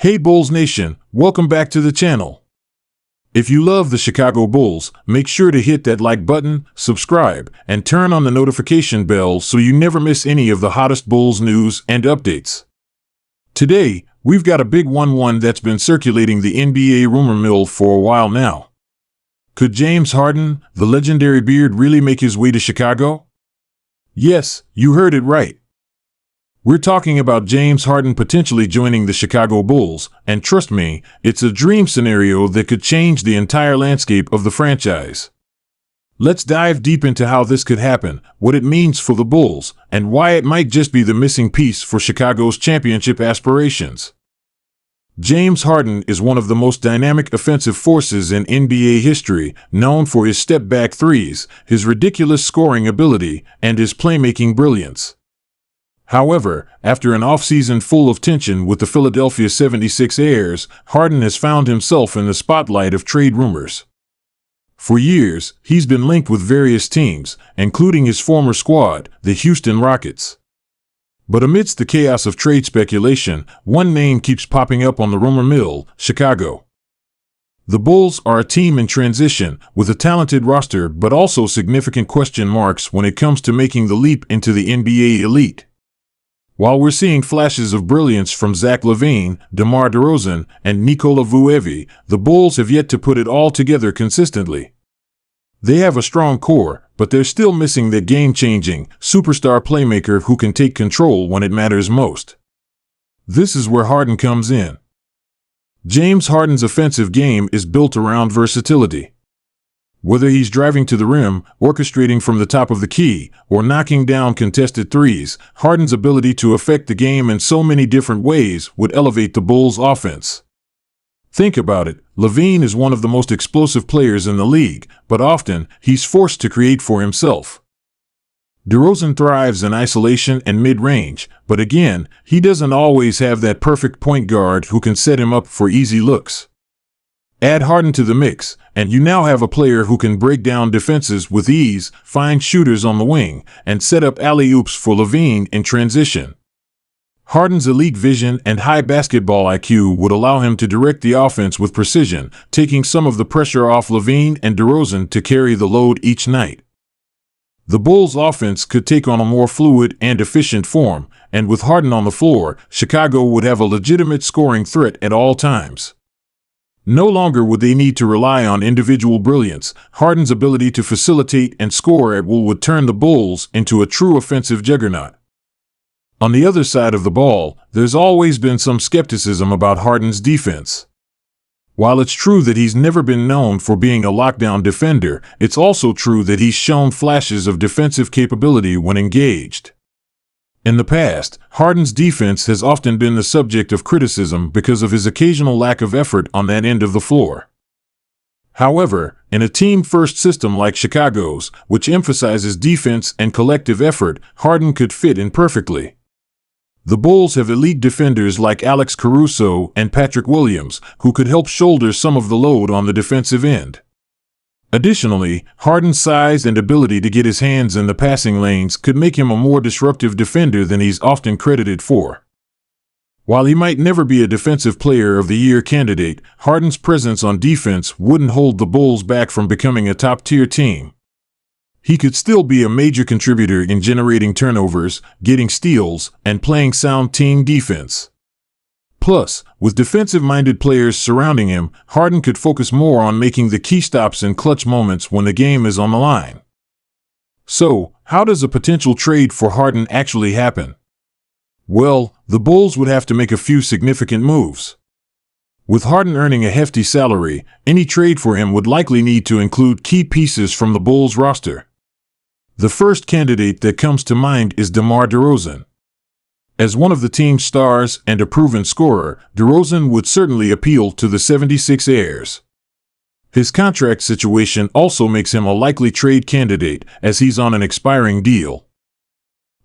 Hey Bulls Nation, welcome back to the channel. If you love the Chicago Bulls, make sure to hit that like button, subscribe, and turn on the notification bell so you never miss any of the hottest Bulls news and updates. Today, we've got a big one that's been circulating the NBA rumor mill for a while now. Could James Harden, the legendary Beard, really make his way to Chicago? Yes, you heard it right. We're talking about James Harden potentially joining the Chicago Bulls, and trust me, it's a dream scenario that could change the entire landscape of the franchise. Let's dive deep into how this could happen, what it means for the Bulls, and why it might just be the missing piece for Chicago's championship aspirations. James Harden is one of the most dynamic offensive forces in NBA history, known for his step-back threes, his ridiculous scoring ability, and his playmaking brilliance. However, after an offseason full of tension with the Philadelphia 76ers, Harden has found himself in the spotlight of trade rumors. For years, he's been linked with various teams, including his former squad, the Houston Rockets. But amidst the chaos of trade speculation, one name keeps popping up on the rumor mill: Chicago. The Bulls are a team in transition, with a talented roster but also significant question marks when it comes to making the leap into the NBA elite. While we're seeing flashes of brilliance from Zach LaVine, DeMar DeRozan, and Nikola Vucevic, the Bulls have yet to put it all together consistently. They have a strong core, but they're still missing that game-changing, superstar playmaker who can take control when it matters most. This is where Harden comes in. James Harden's offensive game is built around versatility. Whether he's driving to the rim, orchestrating from the top of the key, or knocking down contested threes, Harden's ability to affect the game in so many different ways would elevate the Bulls' offense. Think about it, LaVine is one of the most explosive players in the league, but often, he's forced to create for himself. DeRozan thrives in isolation and mid-range, but again, he doesn't always have that perfect point guard who can set him up for easy looks. Add Harden to the mix, and you now have a player who can break down defenses with ease, find shooters on the wing, and set up alley-oops for LaVine in transition. Harden's elite vision and high basketball IQ would allow him to direct the offense with precision, taking some of the pressure off LaVine and DeRozan to carry the load each night. The Bulls' offense could take on a more fluid and efficient form, and with Harden on the floor, Chicago would have a legitimate scoring threat at all times. No longer would they need to rely on individual brilliance. Harden's ability to facilitate and score at will would turn the Bulls into a true offensive juggernaut. On the other side of the ball, there's always been some skepticism about Harden's defense. While it's true that he's never been known for being a lockdown defender, it's also true that he's shown flashes of defensive capability when engaged. In the past, Harden's defense has often been the subject of criticism because of his occasional lack of effort on that end of the floor. However, in a team-first system like Chicago's, which emphasizes defense and collective effort, Harden could fit in perfectly. The Bulls have elite defenders like Alex Caruso and Patrick Williams, who could help shoulder some of the load on the defensive end. Additionally, Harden's size and ability to get his hands in the passing lanes could make him a more disruptive defender than he's often credited for. While he might never be a Defensive Player of the Year candidate, Harden's presence on defense wouldn't hold the Bulls back from becoming a top-tier team. He could still be a major contributor in generating turnovers, getting steals, and playing sound team defense. Plus, with defensive-minded players surrounding him, Harden could focus more on making the key stops in clutch moments when the game is on the line. So, how does a potential trade for Harden actually happen? Well, the Bulls would have to make a few significant moves. With Harden earning a hefty salary, any trade for him would likely need to include key pieces from the Bulls roster. The first candidate that comes to mind is DeMar DeRozan. As one of the team's stars and a proven scorer, DeRozan would certainly appeal to the 76ers. His contract situation also makes him a likely trade candidate, as he's on an expiring deal.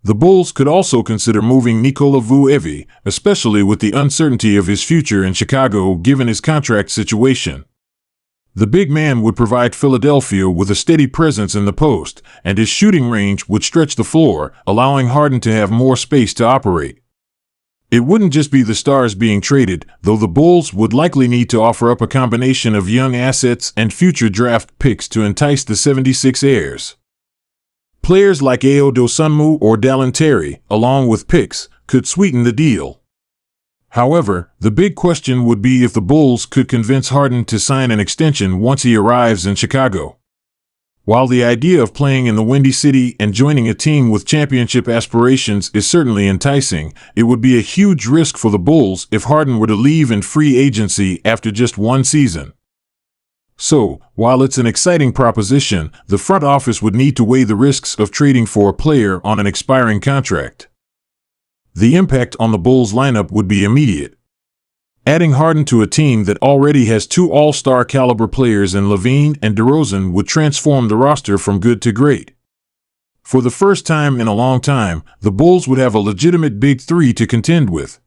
The Bulls could also consider moving Nikola Vucevic, especially with the uncertainty of his future in Chicago given his contract situation. The big man would provide Philadelphia with a steady presence in the post, and his shooting range would stretch the floor, allowing Harden to have more space to operate. It wouldn't just be the stars being traded, though the Bulls would likely need to offer up a combination of young assets and future draft picks to entice the 76ers. Players like Ayo Dosunmu or Dallin Terry, along with picks, could sweeten the deal. However, the big question would be if the Bulls could convince Harden to sign an extension once he arrives in Chicago. While the idea of playing in the Windy City and joining a team with championship aspirations is certainly enticing, it would be a huge risk for the Bulls if Harden were to leave in free agency after just one season. So, while it's an exciting proposition, the front office would need to weigh the risks of trading for a player on an expiring contract. The impact on the Bulls lineup would be immediate. Adding Harden to a team that already has two all-star caliber players in LaVine and DeRozan would transform the roster from good to great. For the first time in a long time, the Bulls would have a legitimate big three to contend with.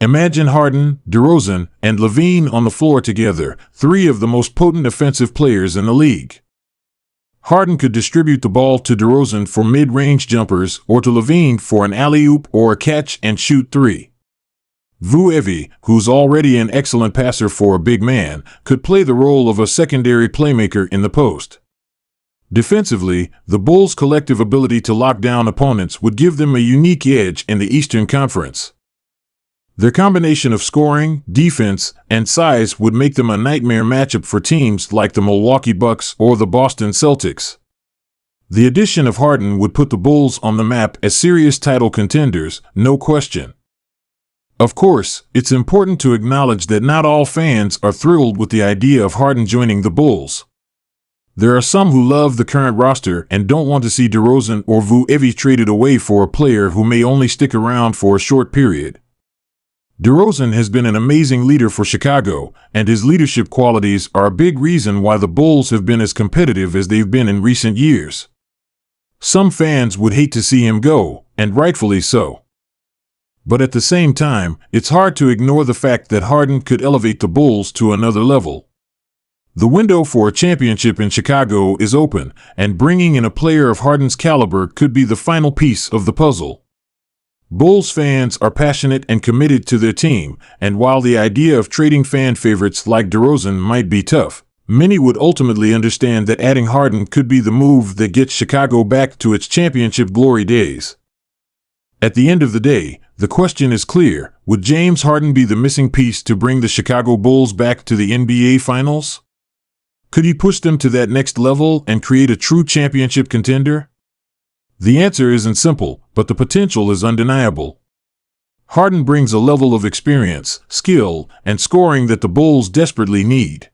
Imagine Harden, DeRozan, and LaVine on the floor together, three of the most potent offensive players in the league. Harden could distribute the ball to DeRozan for mid-range jumpers or to LaVine for an alley-oop or a catch-and-shoot three. Vu, who's already an excellent passer for a big man, could play the role of a secondary playmaker in the post. Defensively, the Bulls' collective ability to lock down opponents would give them a unique edge in the Eastern Conference. Their combination of scoring, defense, and size would make them a nightmare matchup for teams like the Milwaukee Bucks or the Boston Celtics. The addition of Harden would put the Bulls on the map as serious title contenders, no question. Of course, it's important to acknowledge that not all fans are thrilled with the idea of Harden joining the Bulls. There are some who love the current roster and don't want to see DeRozan or Vu traded away for a player who may only stick around for a short period. DeRozan has been an amazing leader for Chicago, and his leadership qualities are a big reason why the Bulls have been as competitive as they've been in recent years. Some fans would hate to see him go, and rightfully so. But at the same time, it's hard to ignore the fact that Harden could elevate the Bulls to another level. The window for a championship in Chicago is open, and bringing in a player of Harden's caliber could be the final piece of the puzzle. Bulls fans are passionate and committed to their team, and while the idea of trading fan favorites like DeRozan might be tough, many would ultimately understand that adding Harden could be the move that gets Chicago back to its championship glory days. At the end of the day, the question is clear: would James Harden be the missing piece to bring the Chicago Bulls back to the NBA Finals? Could he push them to that next level and create a true championship contender? The answer isn't simple, but the potential is undeniable. Harden brings a level of experience, skill, and scoring that the Bulls desperately need.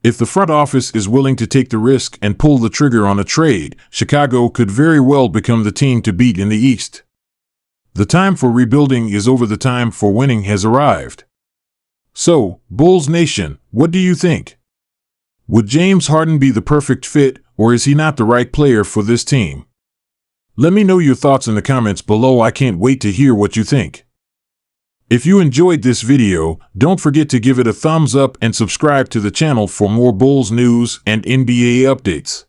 If the front office is willing to take the risk and pull the trigger on a trade, Chicago could very well become the team to beat in the East. The time for rebuilding is over. The time for winning has arrived. So, Bulls Nation, what do you think? Would James Harden be the perfect fit, or is he not the right player for this team? Let me know your thoughts in the comments below. I can't wait to hear what you think. If you enjoyed this video, don't forget to give it a thumbs up and subscribe to the channel for more Bulls news and NBA updates.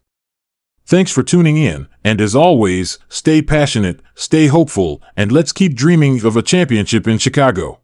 Thanks for tuning in, and as always, stay passionate, stay hopeful, and let's keep dreaming of a championship in Chicago.